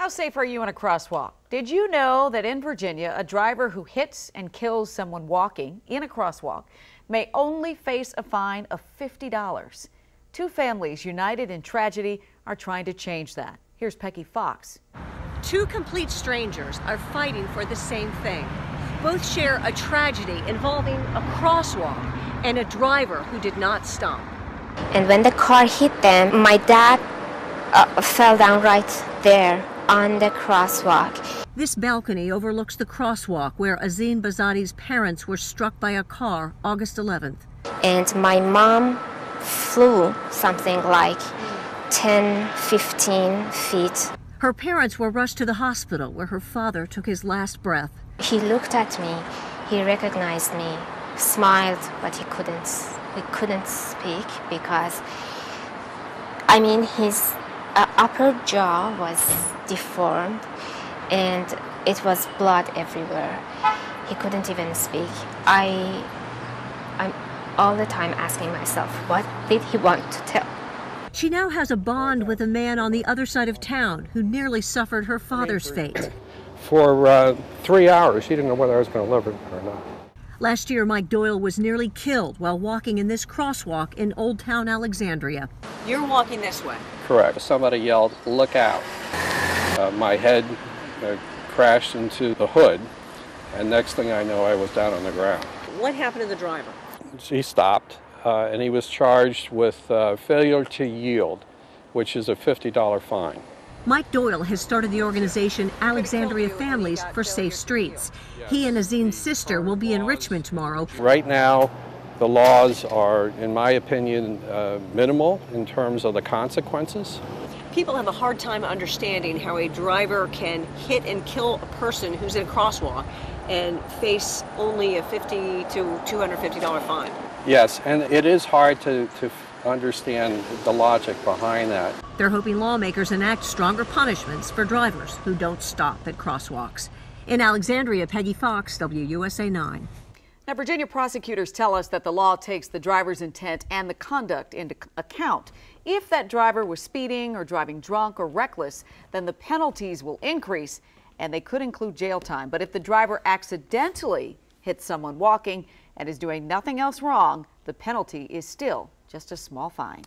How safe are you in a crosswalk? Did you know that in Virginia, a driver who hits and kills someone walking in a crosswalk may only face a fine of $50? Two families united in tragedy are trying to change that. Here's Peggy Fox. Two complete strangers are fighting for the same thing. Both share a tragedy involving a crosswalk and a driver who did not stop. And when the car hit them, my dad fell down right there on the crosswalk. This balcony overlooks the crosswalk where Azeen Bazadi's parents were struck by a car August 11th. And my mom flew something like 10, 15 feet. Her parents were rushed to the hospital where her father took his last breath. He looked at me, he recognized me, smiled, but he couldn't speak because, his upper jaw was deformed and it was blood everywhere. He couldn't even speak. I'm all the time asking myself, what did he want to tell? She now has a bond with a man on the other side of town who nearly suffered her father's fate. For 3 hours, she didn't know whether I was going to live or not. Last year, Mike Doyle was nearly killed while walking in this crosswalk in Old Town Alexandria. You're walking this way? Correct. Somebody yelled, "Look out." My head crashed into the hood, and next thing I know, I was down on the ground. What happened to the driver? He stopped, and he was charged with failure to yield, which is a $50 fine. Mike Doyle has started the organization Alexandria Families for Safe Streets. He and Azeen's sister will be in Richmond tomorrow. Right now, the laws are, in my opinion, minimal in terms of the consequences. People have a hard time understanding how a driver can hit and kill a person who's in a crosswalk and face only a $50 to $250 fine. Yes, and it is hard to understand the logic behind that. They're hoping lawmakers enact stronger punishments for drivers who don't stop at crosswalks. In Alexandria, Peggy Fox, WUSA 9. Now, Virginia prosecutors tell us that the law takes the driver's intent and the conduct into account. If that driver was speeding or driving drunk or reckless, then the penalties will increase and they could include jail time. But if the driver accidentally hits someone walking and is doing nothing else wrong, the penalty is still just a small fine.